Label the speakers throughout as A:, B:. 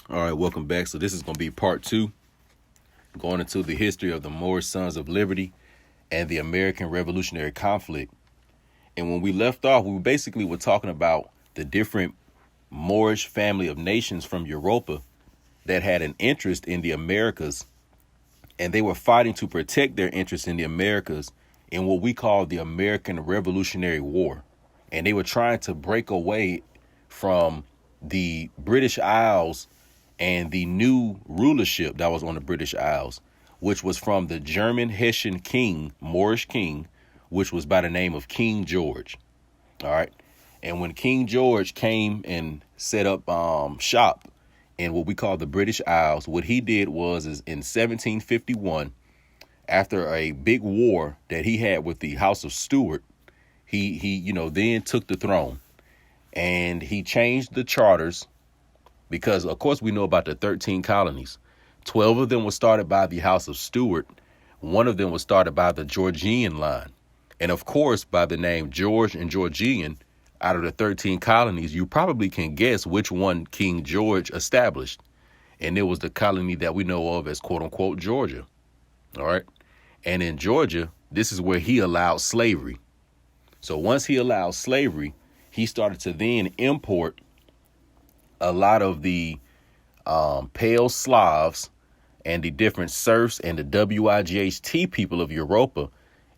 A: All right, welcome back. So this is going to be part two, going into the history of the Moorish Sons of Liberty and the American Revolutionary Conflict. And when we left off, we basically were talking about the different Moorish family of nations from Europa that had an interest in the Americas, and they were fighting to protect their interests in the Americas in what we call the American Revolutionary War. And they were trying to break away from the British Isles and the new rulership that was on the British Isles, which was from the German Hessian king, Moorish king, which was by the name of King George. All right. And when King George came and set up shop in what we call the British Isles, what he did was in 1751, after a big war that he had with the House of Stuart, he then took the throne, and he changed the charters. Because, of course, we know about the 13 colonies. 12 of them were started by the House of Stuart. One of them was started by the Georgian line. And, of course, by the name George and Georgian, out of the 13 colonies, you probably can guess which one King George established. And it was the colony that we know of as, quote unquote, Georgia. All right. And in Georgia, this is where he allowed slavery. So once he allowed slavery, he started to then import a lot of the Pale Slavs and the different serfs and the WIGHT people of Europa,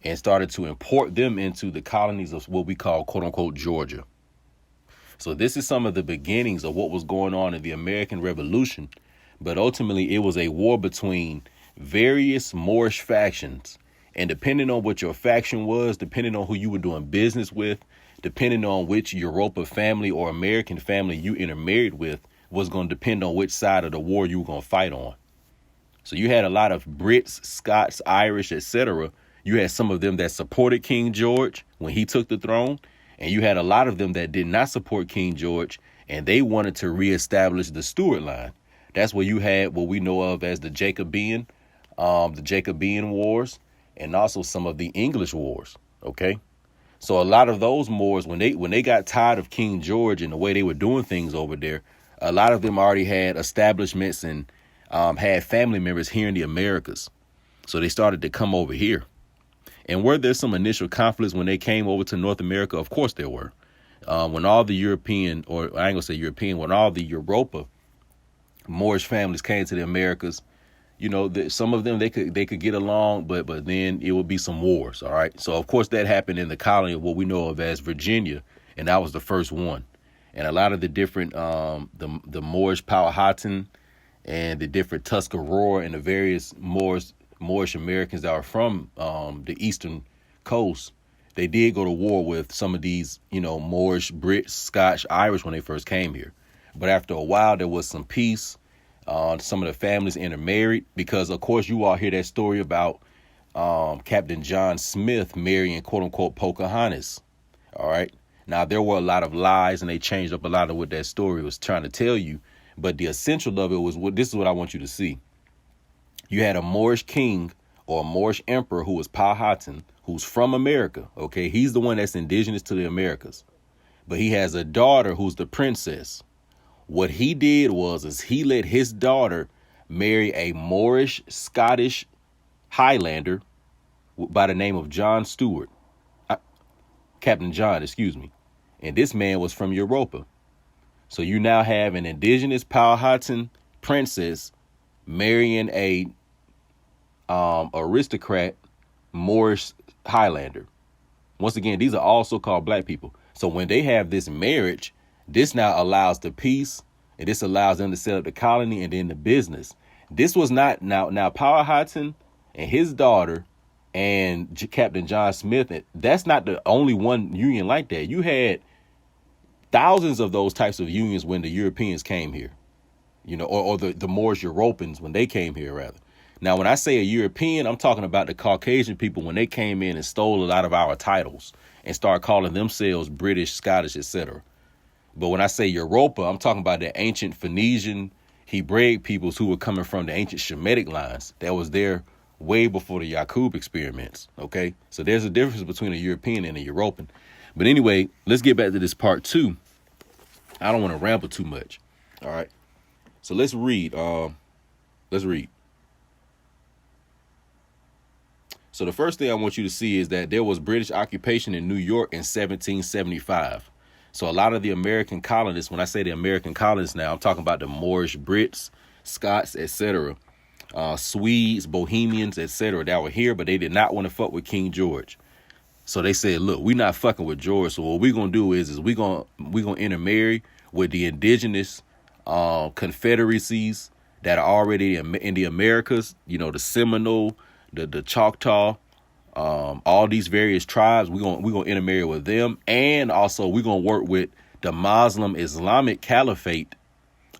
A: and started to import them into the colonies of what we call, quote unquote, Georgia. So this is some of the beginnings of what was going on in the American Revolution. But ultimately, it was a war between various Moorish factions. And depending on what your faction was, depending on who you were doing business with, depending on which Europa family or American family you intermarried with, was going to depend on which side of the war you were going to fight on. So you had a lot of Brits, Scots, Irish, etc. You had some of them that supported King George when he took the throne, and you had a lot of them that did not support King George, and they wanted to reestablish the Stuart line. That's where you had what we know of as the Jacobite Wars, and also some of the English wars. Okay. So a lot of those Moors, when they got tired of King George and the way they were doing things over there, a lot of them already had establishments and had family members here in the Americas. So they started to come over here. And were there some initial conflicts when they came over to North America? Of course there were. When all the European, or I ain't gonna say European, when all the Europa Moorish families came to the Americas, some of them they could get along, but then it would be some wars. All right. So, of course, that happened in the colony of what we know of as Virginia. And that was the first one. And a lot of the different the Moorish Powhatan and the different Tuscarora and the various Moorish Americans that are from the eastern coast, they did go to war with some of these, Moorish, Brits, Scotch, Irish when they first came here. But after a while, there was some peace. Some of the families intermarried because, of course, you all hear that story about Captain John Smith marrying, quote unquote, Pocahontas. All right. Now, there were a lot of lies and they changed up a lot of what that story was trying to tell you. But the essential of it was this is what I want you to see. You had a Moorish king or a Moorish emperor who was Powhatan, who's from America. OK, he's the one that's indigenous to the Americas. But he has a daughter who's the princess. What he did was he let his daughter marry a Moorish Scottish Highlander by the name of Captain John, excuse me. And this man was from Europa. So you now have an indigenous Powhatan princess marrying a aristocrat Moorish Highlander. Once again, these are all so-called black people. So when they have this marriage, this now allows the peace, and this allows them to set up the colony and then the business. This was not now Powhatan and his daughter and Captain John Smith. That's not the only one union like that. You had thousands of those types of unions when the Europeans came here, or the Moorish Europans when they came here, rather. Now, when I say a European, I'm talking about the Caucasian people when they came in and stole a lot of our titles and started calling themselves British, Scottish, etc. But when I say Europa, I'm talking about the ancient Phoenician, Hebraic peoples who were coming from the ancient Shemitic lines that was there way before the Yaqub experiments. OK, so there's a difference between a European and a European. But anyway, let's get back to this part two. I don't want to ramble too much. All right. So let's read. Let's read. So the first thing I want you to see is that there was British occupation in New York in 1775. So a lot of the American colonists, when I say the American colonists now, I'm talking about the Moorish Brits, Scots, etc., Swedes, Bohemians, etc., that were here, but they did not want to fuck with King George. So they said, look, we're not fucking with George. So what we're going to do is we're going to intermarry with the indigenous confederacies that are already in the Americas, you know, the Seminole, the Choctaw, all these various tribes. We're going to intermarry with them. And also we're going to work with the Muslim Islamic Caliphate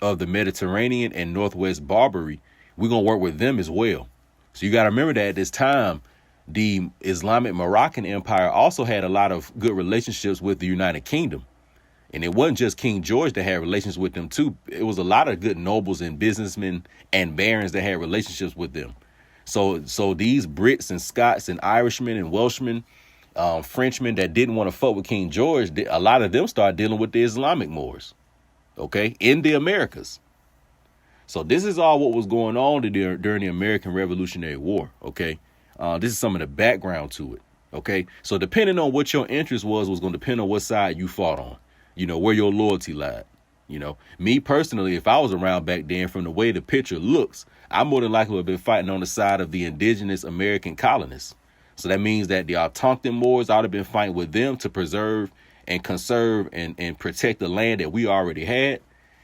A: of the Mediterranean and Northwest Barbary. We're going to work with them as well. So you got to remember that at this time, the Islamic Moroccan Empire also had a lot of good relationships with the United Kingdom. And it wasn't just King George that had relations with them, too. It was a lot of good nobles and businessmen and barons that had relationships with them. So these Brits and Scots and Irishmen and Welshmen, Frenchmen that didn't want to fuck with King George, a lot of them started dealing with the Islamic Moors, okay, in the Americas. So this is all what was going on during the American Revolutionary War, okay? This is some of the background to it, okay? So depending on what your interest was going to depend on what side you fought on, you know, where your loyalty lied. You know, me personally, if I was around back then, from the way the picture looks, I more than likely would have been fighting on the side of the indigenous American colonists. So that means that the Algonquin Moors, I would have been fighting with them to preserve and conserve and protect the land that we already had.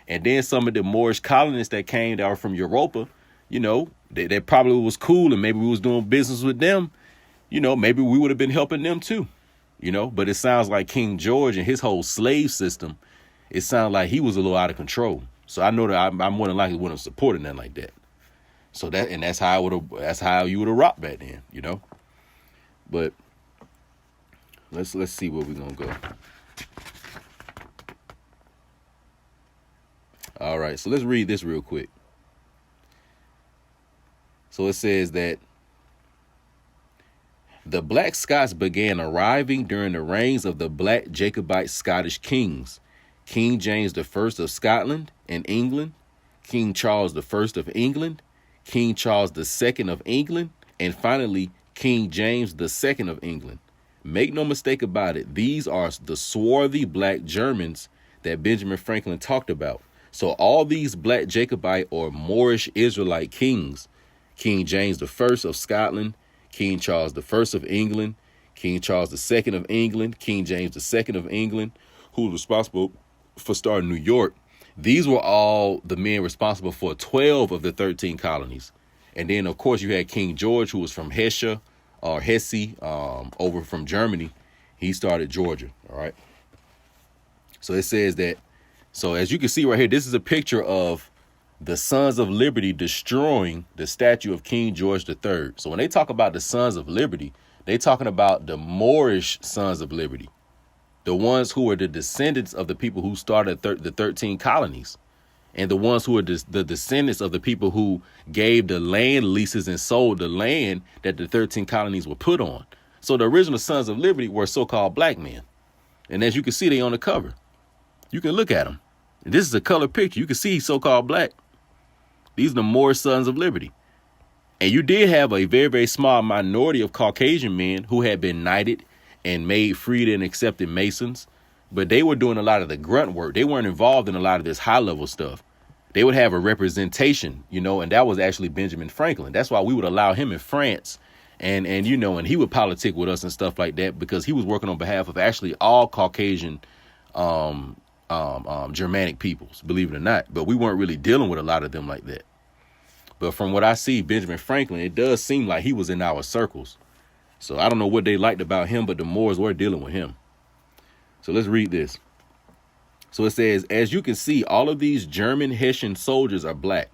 A: And then some of the Moorish colonists that came that were from Europa, you know, they probably was cool, and maybe we was doing business with them. You know, maybe we would have been helping them too, you know. But it sounds like King George and his whole slave system, it sounded like he was a little out of control. So I know that I more than likely wouldn't have supported nothing like that. So that's how you would have rocked back then, you know. But let's see where we're gonna go. All right, so let's read this real quick. So it says that the Black Scots began arriving during the reigns of the Black Jacobite Scottish kings, King James I of Scotland and England, King Charles I of England, King Charles II of England, and finally King James II of England. Make no mistake about it, these are the swarthy black Germans that Benjamin Franklin talked about. So all these Black Jacobite or Moorish Israelite kings, King James I of Scotland, King Charles I of England, King Charles II of England, King James II of England, who was responsible for starting New York. These were all the men responsible for 12 of the 13 colonies. And then, of course, you had King George, who was from Hesse, over from Germany. He started Georgia, all right? So it says that, so as you can see right here, this is a picture of the Sons of Liberty destroying the statue of King George III. So when they talk about the Sons of Liberty, they talking about the Moorish Sons of Liberty, the ones who are the descendants of the people who started the 13 colonies, and the ones who are the descendants of the people who gave the land leases and sold the land that the 13 colonies were put on. So the original Sons of Liberty were so-called black men. And as you can see, they on the cover. You can look at them. This is a color picture. You can see so-called black. These are the Moorish Sons of Liberty. And you did have a very, very small minority of Caucasian men who had been knighted and made freed and accepted Masons. But they were doing a lot of the grunt work. They weren't involved in a lot of this high-level stuff. They would have a representation, you know, and that was actually Benjamin Franklin. That's why we would allow him in France and you know, and he would politic with us and stuff like that, because he was working on behalf of actually all Caucasian Germanic peoples, believe it or not. But we weren't really dealing with a lot of them like that. But from what I see, Benjamin Franklin, it does seem like he was in our circles. So I don't know what they liked about him, but the Moors were dealing with him. So let's read this. So it says, as you can see, all of these German Hessian soldiers are black.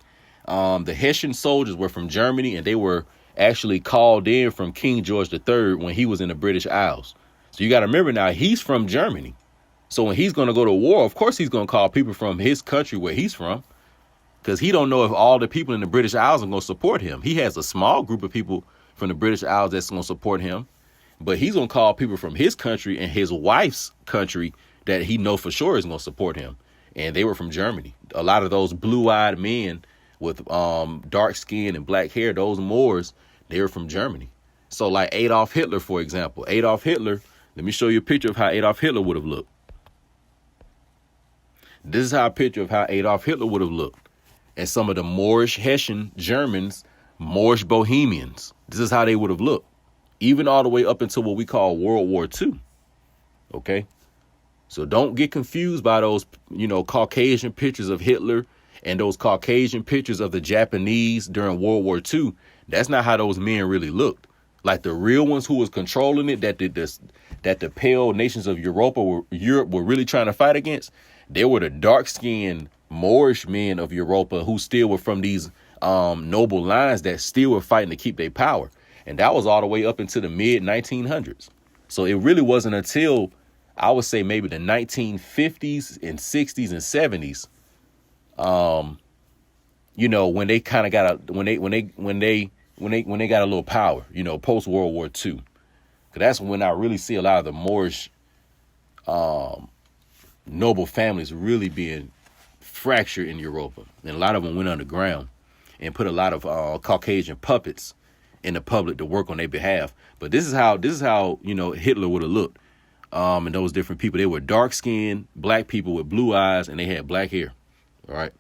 A: The Hessian soldiers were from Germany, and they were actually called in from King George III when he was in the British Isles. So you got to remember now, he's from Germany. So when he's going to go to war, of course, he's going to call people from his country where he's from, because he don't know if all the people in the British Isles are going to support him. He has a small group of people from the British Isles that's going to support him, but he's going to call people from his country and his wife's country that he know for sure is going to support him. and they were from Germany. A lot of those blue-eyed men with dark skin and black hair, those Moors, they were from Germany. So like Adolf Hitler, for example. Adolf Hitler, let me show you a picture of how Adolf Hitler would have looked. This is how a picture of how Adolf Hitler would have looked. And some of the Moorish Hessian Germans, Moorish Bohemians, this is how they would have looked. Even all the way up until what we call World War II. Okay? So don't get confused by those, Caucasian pictures of Hitler and those Caucasian pictures of the Japanese during World War II. That's not how those men really looked. Like the real ones who was controlling it, that the pale nations of Europe were really trying to fight against. They were the dark-skinned Moorish men of Europa who still were from these noble lines that still were fighting to keep their power. And that was all the way up into the mid-1900s. So it really wasn't until, I would say, maybe the 1950s and 60s and 70s, when they kind of got when they got a little power, post World War II. 'Cause that's when I really see a lot of the Moorish noble families really being fractured in Europa, and a lot of them went underground and put a lot of Caucasian puppets in the public to work on their behalf. But this is how Hitler would have looked. And those different people, they were dark skinned black people with blue eyes, and they had black hair. All right.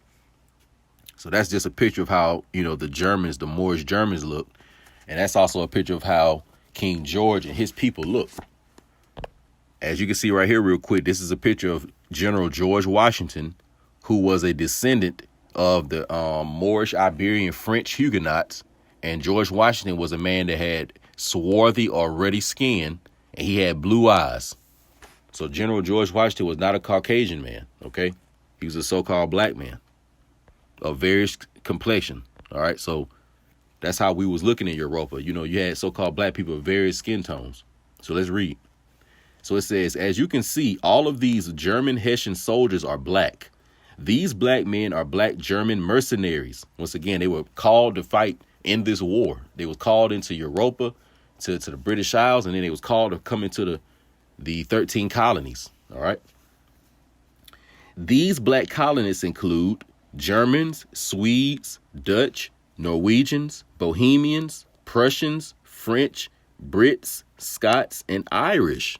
A: So that's just a picture of how, the Moorish Germans looked. And that's also a picture of how King George and his people looked. As you can see right here real quick, this is a picture of General George Washington, who was a descendant of the Moorish, Iberian, French Huguenots. And George Washington was a man that had swarthy or ruddy skin, and he had blue eyes. So General George Washington was not a Caucasian man, okay? He was a so-called black man of various complexion, all right? So that's how we was looking at Europa. You had so-called black people of various skin tones. So let's read. So it says, as you can see, all of these German Hessian soldiers are black. These black men are black German mercenaries. Once again, they were called to fight in this war. They was called into Europa, to the British Isles, and then they was called to come into the 13 colonies. All right. These black colonists include Germans, Swedes, Dutch, Norwegians, Bohemians, Prussians, French, Brits, Scots, and Irish.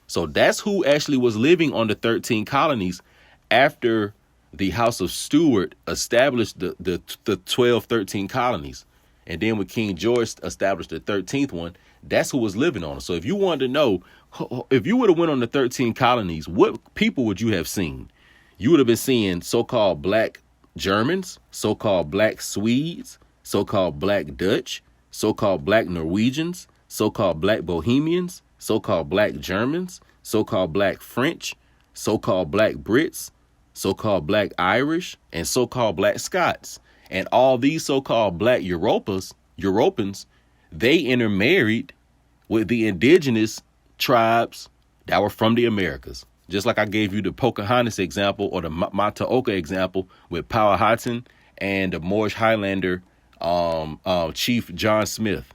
A: So that's who actually was living on the 13 colonies after the House of Stuart established the 13 colonies. And then when King George established the 13th one, that's who was living on it. So if you wanted to know, if you would have went on the 13 colonies, what people would you have seen? You would have been seeing so-called black Germans, so-called black Swedes, so-called black Dutch, so-called black Norwegians, so-called black Bohemians, so-called black Germans, so-called black French, so-called black Brits, so-called black Irish, and so-called black Scots. And all these so-called black Europans, they intermarried with the indigenous tribes that were from the Americas. Just like I gave you the Pocahontas example or the Mataoka example with Powhatan and the Moorish Highlander Chief John Smith.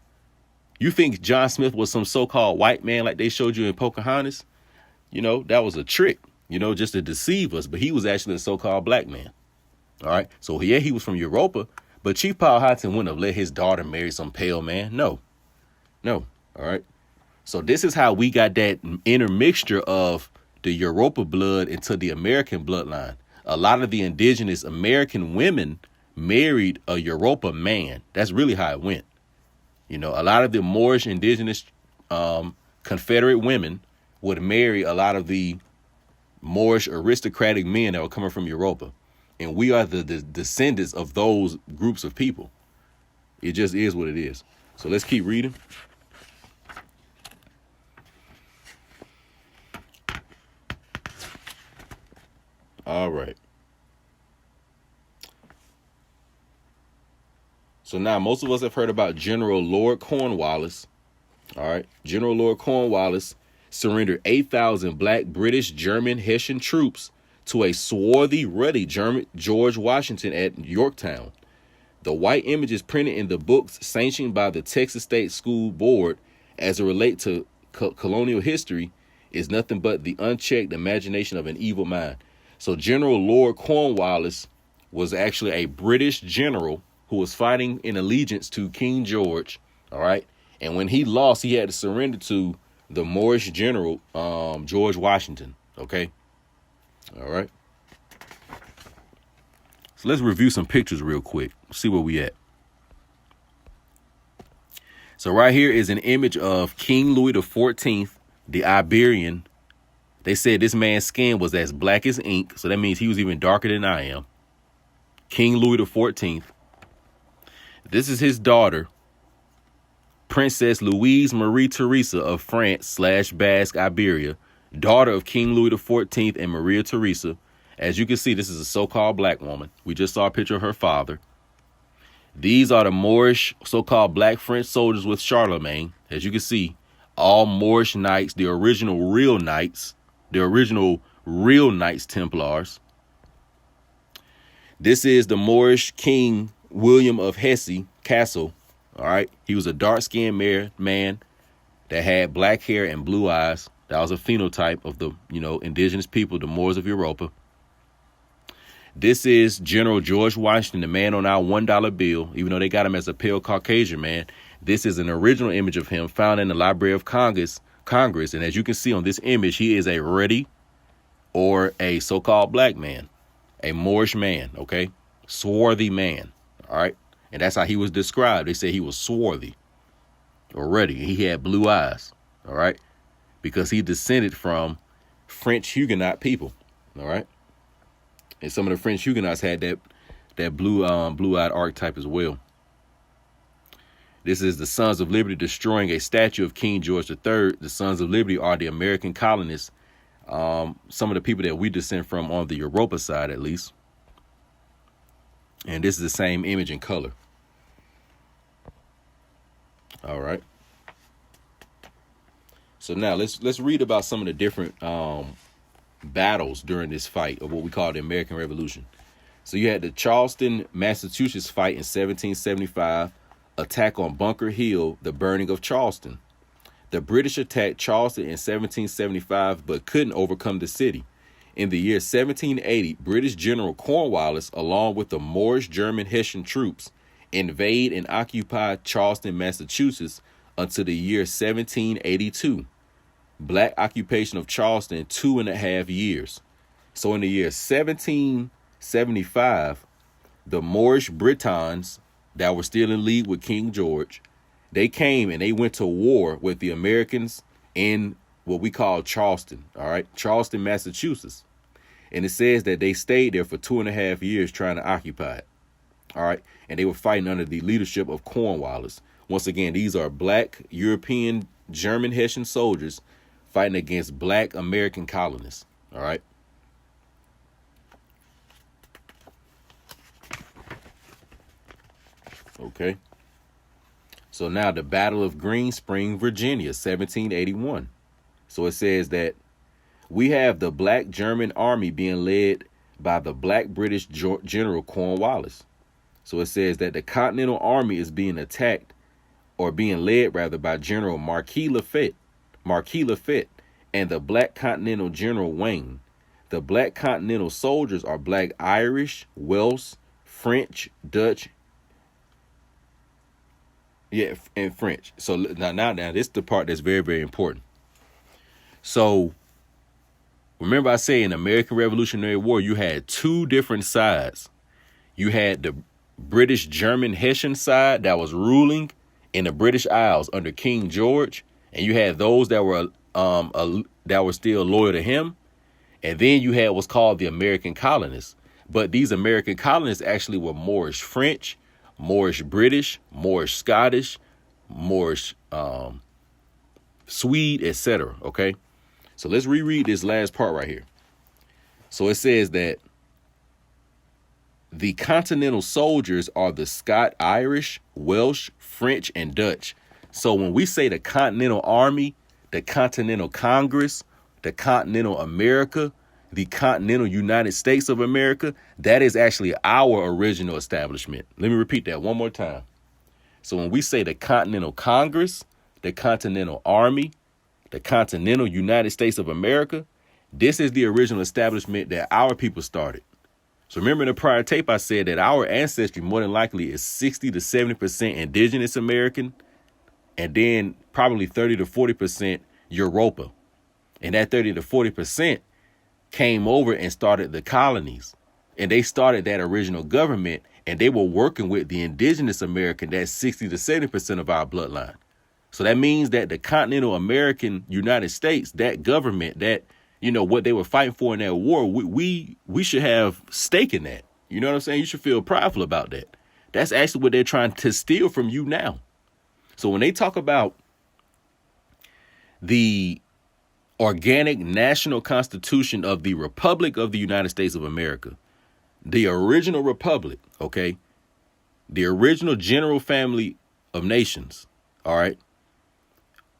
A: You think John Smith was some so-called white man like they showed you in Pocahontas? That was a trick, just to deceive us. But he was actually a so-called black man. All right. So, yeah, he was from Europa. But Chief Powhatan wouldn't have let his daughter marry some pale man. No. All right. So this is how we got that intermixture of the Europa blood into the American bloodline. A lot of the indigenous American women married a Europa man. That's really how it went. A lot of the Moorish indigenous Confederate women would marry a lot of the Moorish aristocratic men that were coming from Europa. And we are the descendants of those groups of people. It just is what it is. So let's keep reading. All right. So now most of us have heard about General Lord Cornwallis. All right. General Lord Cornwallis surrendered 8,000 black British, German, Hessian troops to a swarthy, ruddy German George Washington at Yorktown. The white images printed in the books sanctioned by the Texas State School Board as it relates to colonial history is nothing but the unchecked imagination of an evil mind. So General Lord Cornwallis was actually a British general who was fighting in allegiance to King George. All right. And when he lost, he had to surrender to the Moorish general, George Washington. OK. All right. So let's review some pictures real quick. See where we at. So right here is an image of King Louis XIV, the Iberian. They said this man's skin was as black as ink. So that means he was even darker than I am. King Louis XIV. This is his daughter, Princess Louise Marie Theresa of France / Basque Iberia, daughter of King Louis XIV and Maria Theresa. As you can see, this is a so-called black woman. We just saw a picture of her father. These are the Moorish so-called black French soldiers with Charlemagne. As you can see, all Moorish knights, the original real Knights Templars. This is the Moorish King William of Hesse Castle. All right. He was a dark-skinned man that had black hair and blue eyes. That was a phenotype of the, indigenous people, the Moors of Europa. This is General George Washington, the man on our $1 bill, even though they got him as a pale Caucasian man. This is an original image of him found in the Library of Congress. And as you can see on this image, he is a ruddy or a so-called black man, a Moorish man. OK, swarthy man. All right. And that's how he was described. They say he was swarthy or ruddy. He had blue eyes. All right. Because he descended from French Huguenot people. All right. And some of the French Huguenots had that blue-eyed archetype as well. This is the Sons of Liberty destroying a statue of King George III. The Sons of Liberty are the American colonists, some of the people that we descend from on the Europa side, at least. And this is the same image in color. All right. So now let's read about some of the different battles during this fight of what we call the American Revolution. So you had the Charleston, Massachusetts fight in 1775, attack on Bunker Hill, the burning of Charleston. The British attacked Charleston in 1775, but couldn't overcome the city. In the year 1780, British General Cornwallis, along with the Moorish German Hessian troops, invade and occupy Charleston, Massachusetts until the year 1782. Black occupation of Charleston 2.5 years. So in the year 1775, the Moorish Britons that were still in league with King George, they came and they went to war with the Americans in what we call Charleston. All right. Charleston, Massachusetts. And it says that they stayed there for 2.5 years trying to occupy it. All right. And they were fighting under the leadership of Cornwallis. Once again, these are black European German Hessian soldiers fighting against black American colonists. All right. Okay. So now the Battle of Green Spring, Virginia, 1781. So it says that we have the black German army being led by the black British General Cornwallis. So it says that the Continental Army is being attacked or being led rather by General Marquis Lafayette, and the black Continental General Wayne. The black Continental soldiers are black Irish, Welsh, French, Dutch, and French. So now this is the part that's very, very important. So remember I say in the American Revolutionary War, you had two different sides. You had the British German Hessian side that was ruling in the British Isles under King George, and you had those that were still loyal to him, and then you had what's called the American colonists. But these American colonists actually were Moorish French, Moorish British, Moorish Scottish, Moorish Swede, etc. Okay, so let's reread this last part right here. So it says that the Continental soldiers are the Scot Irish, Welsh, French, and Dutch. So when we say the Continental Army, the Continental Congress, the Continental America, the Continental United States of America, that is actually our original establishment. Let me repeat that one more time. So when we say the Continental Congress, the Continental Army, the Continental United States of America, This is the original establishment that our people started. So remember in the prior tape, I said that our ancestry more than likely is 60 to 70% indigenous American, and then probably 30 to 40% Europa. And that 30 to 40% came over and started the colonies. And they started that original government, and they were working with the indigenous American, that's 60 to 70% of our bloodline. So that means that the Continental American United States, that government, that, you know, what they were fighting for in that war, we should have stake in that. You know what I'm saying? You should feel prideful about that. That's actually what they're trying to steal from you now. So when they talk about the organic national constitution of the Republic of the United States of America, the original republic, okay, the original general family of nations, all right.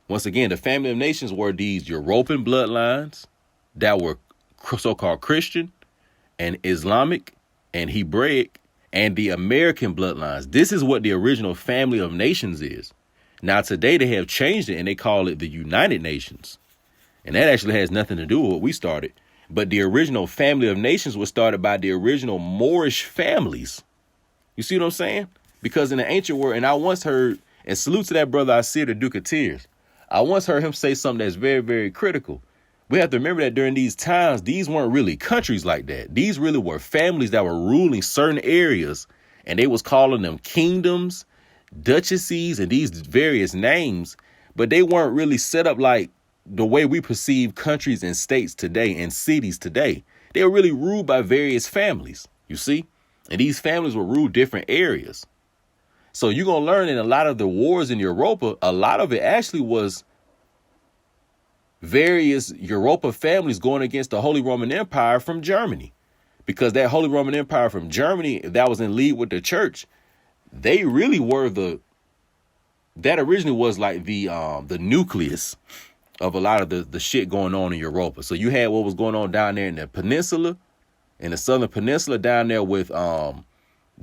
A: Once again, the family of nations were these European bloodlines that were so-called Christian and Islamic and Hebraic, and the American bloodlines. This is what the original family of nations is. Now, today they have changed it and they call it the United Nations. And that actually has nothing to do with what we started. But the original family of nations was started by the original Moorish families. You see what I'm saying? Because in the ancient world, and I once heard, and salute to that brother I see the Duke of Tears, I once heard him say something that's very, very critical. We have to remember that during these times, these weren't really countries like that. These really were families that were ruling certain areas, and they was calling them kingdoms, duchesses, and these various names, but they weren't really set up like the way we perceive countries and states today and cities today. They were really ruled by various families, you see, and these families will rule different areas. So you're going to learn in a lot of the wars in Europa, a lot of it actually was various Europa families going against the Holy Roman Empire from Germany, because that Holy Roman Empire from Germany that was in league with the church, they really were that originally was like the nucleus of a lot of the shit going on in Europa. So you had what was going on down there in the peninsula, in the southern peninsula, down there with the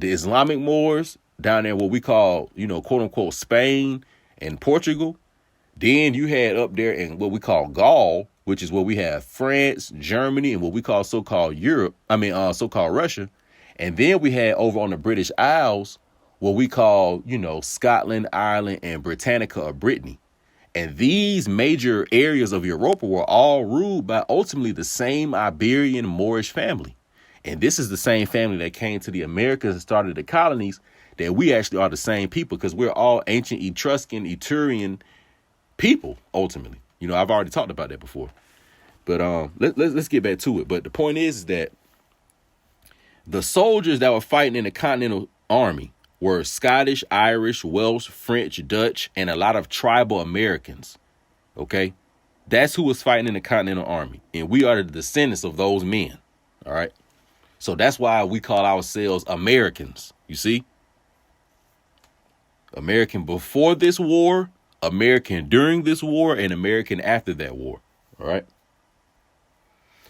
A: Islamic Moors, down there what we call, you know, quote unquote, Spain and Portugal. Then you had up there in what we call Gaul, which is where we have France, Germany, and what we call so-called so-called Russia. And then we had over on the British Isles, what we call, you know, Scotland, Ireland, and Britannica or Brittany. And these major areas of Europa were all ruled by ultimately the same Iberian Moorish family. And this is the same family that came to the Americas and started the colonies, that we actually are the same people, because we're all ancient Etruscan, Etrurian people, ultimately. You know, I've already talked about that before. But let's get back to it. But the point is that the soldiers that were fighting in the Continental Army were Scottish, Irish, Welsh, French, Dutch, and a lot of tribal Americans. Okay? That's who was fighting in the Continental Army. And we are the descendants of those men. All right? So that's why we call ourselves Americans. You see? American before this war, American during this war, and American after that war. All right?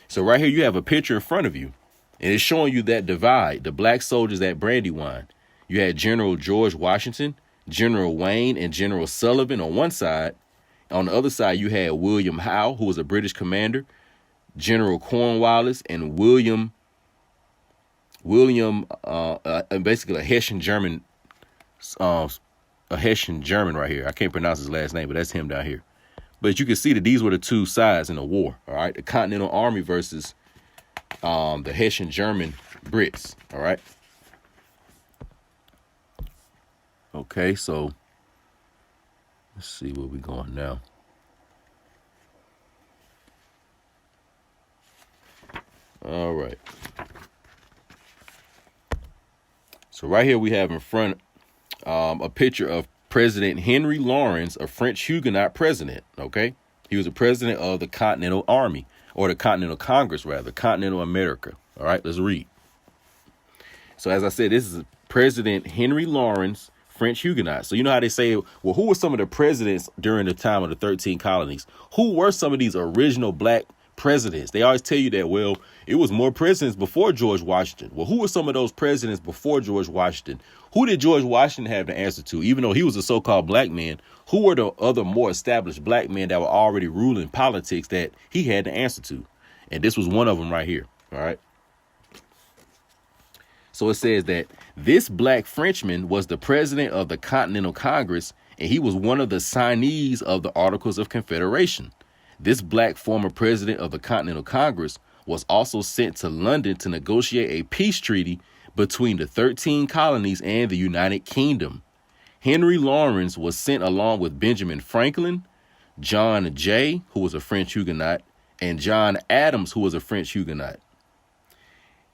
A: So right here you have a picture in front of you, and it's showing you that divide, the black soldiers at Brandywine. You had General George Washington, General Wayne, and General Sullivan on one side. On the other side, you had William Howe, who was a British commander, General Cornwallis, and basically a Hessian German right here. I can't pronounce his last name, but that's him down here. But you can see that these were the two sides in the war. All right. The Continental Army versus the Hessian German Brits. All right. Okay. So let's see where we're going now. All right. So right here we have in front a picture of President Henry Lawrence, a French Huguenot president. OK, he was a president of the Continental Army, or the Continental Congress, rather, Continental America. All right, let's read. So as I said, this is President Henry Lawrence, French Huguenot. So you know how they say, well, who were some of the presidents during the time of the 13 colonies? Who were some of these original black presidents? They always tell you that, well, it was more presidents before George Washington. Well, who were some of those presidents before George Washington? Who did George Washington have to answer to? Even though he was a so-called black man, who were the other more established black men that were already ruling politics that he had to answer to? And this was one of them right here. All right. So it says that this black Frenchman was the president of the Continental Congress, and he was one of the signees of the Articles of Confederation. This black former president of the Continental Congress was also sent to London to negotiate a peace treaty between the 13 colonies and the United Kingdom. Henry Lawrence was sent along with Benjamin Franklin, John Jay, who was a French Huguenot, and John Adams, who was a French Huguenot.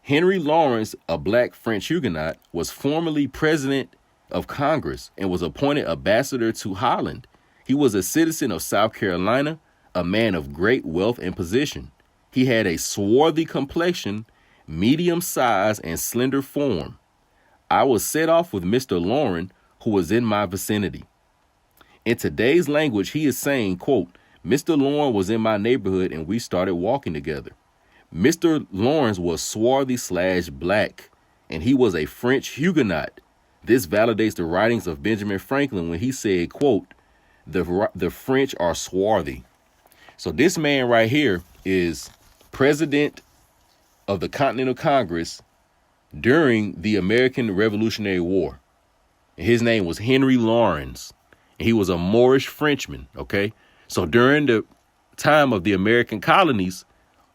A: Henry Lawrence, a black French Huguenot, was formerly president of Congress and was appointed ambassador to Holland. He was a citizen of South Carolina, a man of great wealth and position. He had a swarthy complexion, medium size, and slender form. I was set off with Mr. Lauren, who was in my vicinity. In today's language, he is saying, quote, Mr. Lauren was in my neighborhood and we started walking together. Mr. Lawrence was swarthy/black, and he was a French Huguenot. This validates the writings of Benjamin Franklin when he said, quote, the French are swarthy. So this man right here is president of the Continental Congress during the American Revolutionary War. His name was Henry Lawrence, and he was a Moorish Frenchman, okay? So during the time of the American colonies,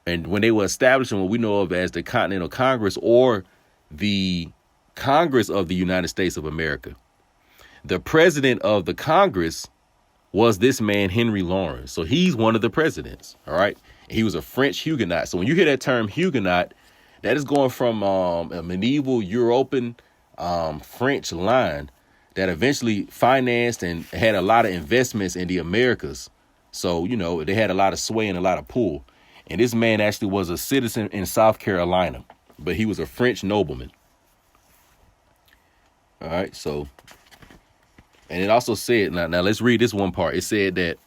A: and when they were establishing what we know of as the Continental Congress or the Congress of the United States of America, the president of the Congress was this man, Henry Lawrence. So he's one of the presidents. All right. He was a French Huguenot. So when you hear that term Huguenot, that is going from a medieval European French line that eventually financed and had a lot of investments in the Americas. So, you know, they had a lot of sway and a lot of pull. And this man actually was a citizen in South Carolina, but he was a French nobleman. All right. So, and it also said, now let's read this one part. It said that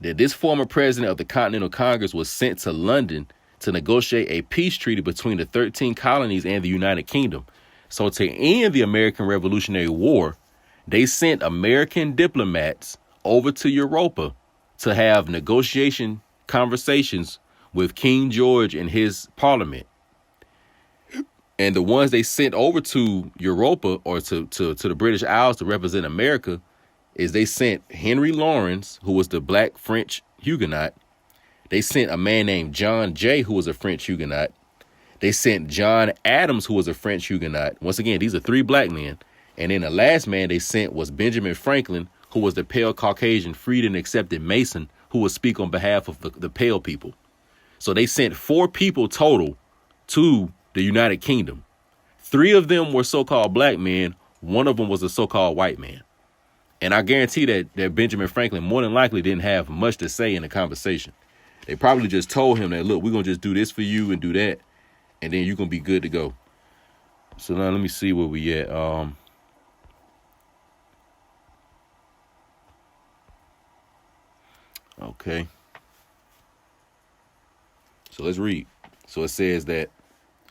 A: this former president of the Continental Congress was sent to London to negotiate a peace treaty between the 13 colonies and the United Kingdom. So to end the American Revolutionary War, they sent American diplomats over to Europa to have negotiation conversations with King George and his parliament. And the ones they sent over to Europa or to the British Isles to represent America is they sent Henry Lawrence, who was the black French Huguenot. They sent a man named John Jay, who was a French Huguenot. They sent John Adams, who was a French Huguenot. Once again, these are three black men. And then the last man they sent was Benjamin Franklin, who was the pale Caucasian freed and accepted Mason, who would speak on behalf of the pale people. So they sent 4 people total to the United Kingdom. 3 of them were so-called black men. 1 of them was a so-called white man. And I guarantee that Benjamin Franklin more than likely didn't have much to say in the conversation. They probably just told him that, look, we're going to just do this for you and do that, and then you're going to be good to go. So now let me see where we at. Okay. So let's read. So it says that.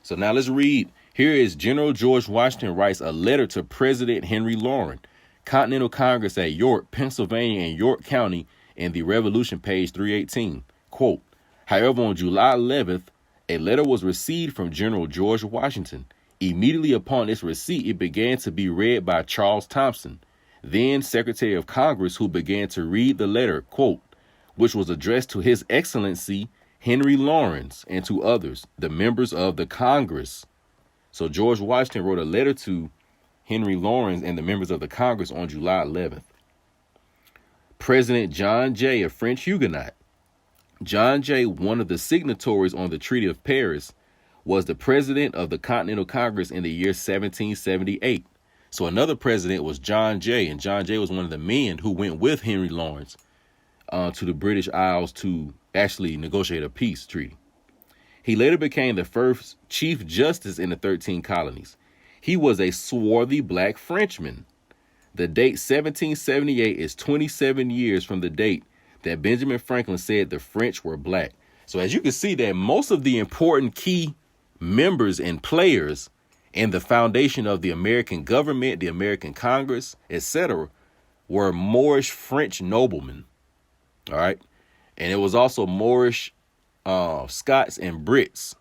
A: So now let's read. Here is General George Washington writes a letter to President Henry Lawrence, Continental Congress at York, Pennsylvania, and York County in the Revolution, page 318. Quote, however, on July 11th, a letter was received from General George Washington. Immediately upon its receipt, it began to be read by Charles Thompson, then Secretary of Congress, who began to read the letter, quote, which was addressed to His Excellency Henry Lawrence and to others, the members of the Congress. So George Washington wrote a letter to Henry Lawrence and the members of the Congress on July 11th. President John Jay, a French Huguenot. John Jay, one of the signatories on the Treaty of Paris, was the president of the Continental Congress in the year 1778. So another president was John Jay, and John Jay was one of the men who went with Henry Lawrence to the British Isles to actually negotiate a peace treaty. He later became the first Chief Justice in the 13 colonies. He was a swarthy black Frenchman. The date 1778 is 27 years from the date that Benjamin Franklin said the French were black. So as you can see that most of the important key members and players in the foundation of the American government, the American Congress, etc., were Moorish French noblemen. All right. And it was also Moorish Scots and Brits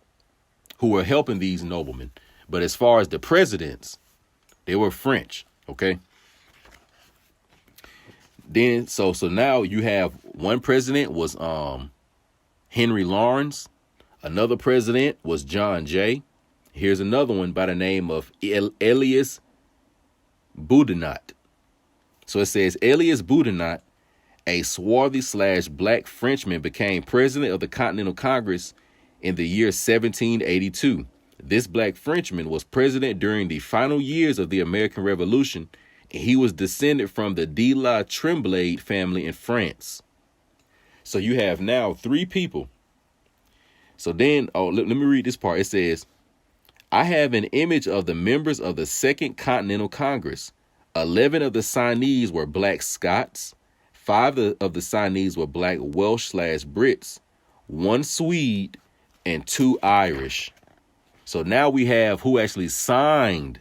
A: who were helping these noblemen. But as far as the presidents, they were French. Okay. Then so now you have one president was Henry Lawrence. Another president was John Jay. Here's another one by the name of Elias Boudinot. So it says Elias Boudinot, a swarthy/black Frenchman, became president of the Continental Congress in the year 1782. This black Frenchman was president during the final years of the American Revolution, and he was descended from the de la Tremblay family in France. So you have now three people. So then, let me read this part. It says, I have an image of the members of the Second Continental Congress. 11 of the signees were black Scots. 5 of the signees were black Welsh/Brits. 1 Swede and 2 Irish. So now we have who actually signed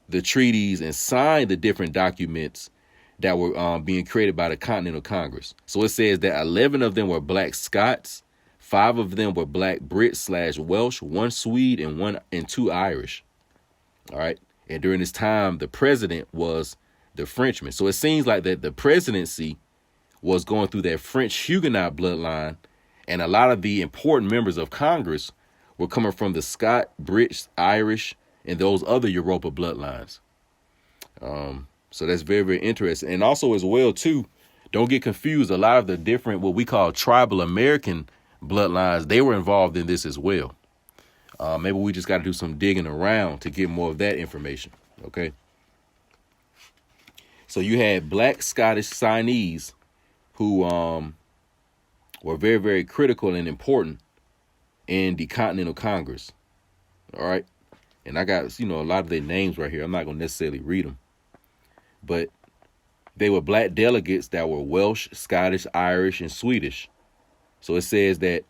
A: the treaties and signed the different documents that were being created by the Continental Congress. So it says that 11 of them were black Scots. 5 of them were black Brits/Welsh, 1 Swede and 2 Irish. All right. And during this time, the president was the Frenchman. So it seems like that the presidency was going through that French Huguenot bloodline. And a lot of the important members of Congress were coming from the Scot, Brits, Irish, and those other Europa bloodlines. So that's very, very interesting. And also as well, too, don't get confused. A lot of the different, what we call tribal American bloodlines, they were involved in this as well. Maybe we just got to do some digging around to get more of that information. Okay. So you had black Scottish signees who were very, very critical and important in the Continental Congress. All right. And I got, a lot of their names right here. I'm not going to necessarily read them. But they were black delegates that were Welsh, Scottish, Irish, and Swedish. So it says that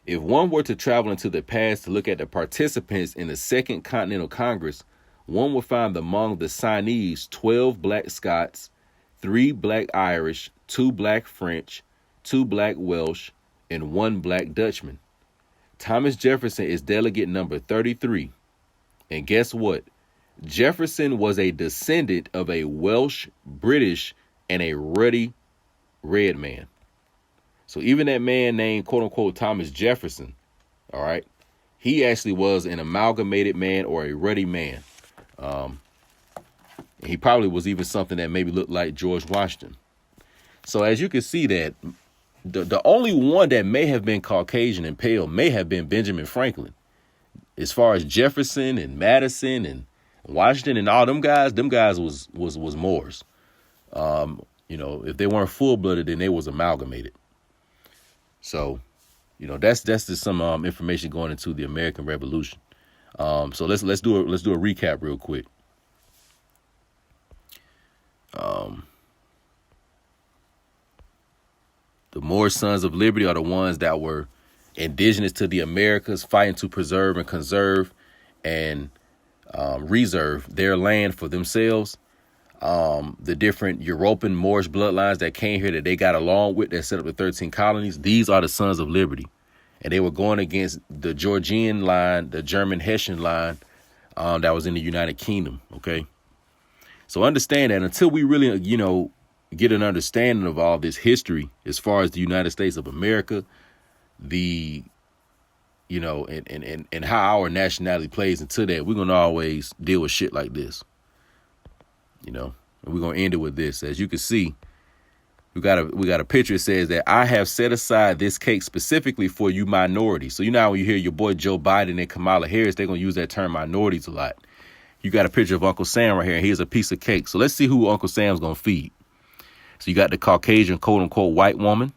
A: if one were to travel into the past to look at the participants in the Second Continental Congress, one would find among the signees 12 black Scots, 3 black Irish, 2 black French, 2 black Welsh, and 1 black Dutchman. Thomas Jefferson is delegate number 33. And guess what? Jefferson was a descendant of a Welsh, British, and a ruddy red man. So even that man named, quote unquote, Thomas Jefferson, all right, he actually was an amalgamated man or a ruddy man. He probably was even something that maybe looked like George Washington. So as you can see that the only one that may have been Caucasian and pale may have been Benjamin Franklin. As far as Jefferson and Madison and Washington and all them guys was Moors. If they weren't full-blooded, then they was amalgamated. So, that's just some information going into the American Revolution. So let's do a recap real quick. The Moorish Sons of Liberty are the ones that were indigenous to the Americas, fighting to preserve and conserve and reserve their land for themselves. The different European Moorish bloodlines that came here that they got along with that set up the 13 colonies. These are the Sons of Liberty. And they were going against the Georgian line, the German Hessian line that was in the United Kingdom. OK, so understand that until we really, get an understanding of all this history as far as the United States of America, and how our nationality plays into that, we're going to always deal with shit like this. And we're going to end it with this. As you can see, we got a picture that says that I have set aside this cake specifically for you minorities. So, when you hear your boy Joe Biden and Kamala Harris, they're going to use that term minorities a lot. You got a picture of Uncle Sam right here, and here's a piece of cake. So let's see who Uncle Sam's going to feed. So you got the Caucasian, quote unquote, white woman.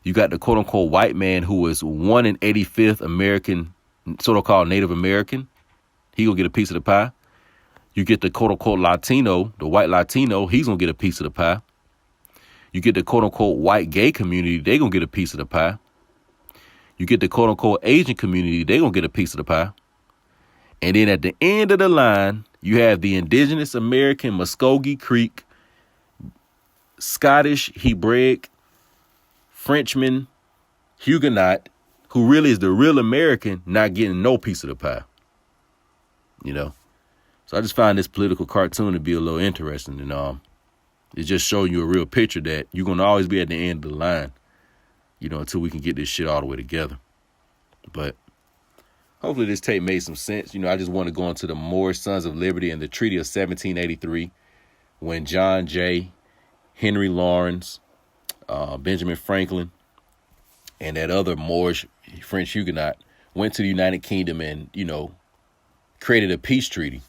A: You got the quote unquote white man who is 1/85th American, so-called Native American. He gonna get a piece of the pie. You get the quote unquote Latino, the white Latino, he's gonna get a piece of the pie. You get the quote unquote white gay community, they gonna get a piece of the pie. You get the quote unquote Asian community, they gonna get a piece of the pie. And then at the end of the line, you have the indigenous American Muskogee Creek, Scottish, Hebraic, Frenchman, Huguenot, who really is the real American, not getting no piece of the pie. You know? So I just find this political cartoon to be a little interesting. And it's just showing you a real picture that you're going to always be at the end of the line, you know, until we can get this shit all the way together. But hopefully this tape made some sense. You know, I just want to go into the Moorish Sons of Liberty and the Treaty of 1783, when John Jay, Henry Lawrence, Benjamin Franklin, and that other Moorish French Huguenot went to the United Kingdom and, you know, created a peace treaty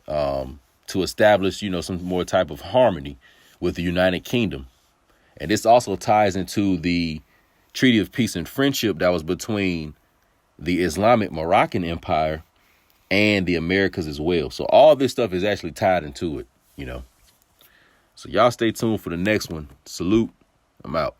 A: to establish, you know, some more type of harmony with the United Kingdom. And this also ties into the Treaty of Peace and Friendship that was between the Islamic Moroccan Empire and the Americas as well. So all this stuff is actually tied into it, you know. So y'all stay tuned for the next one. Salute. I'm out.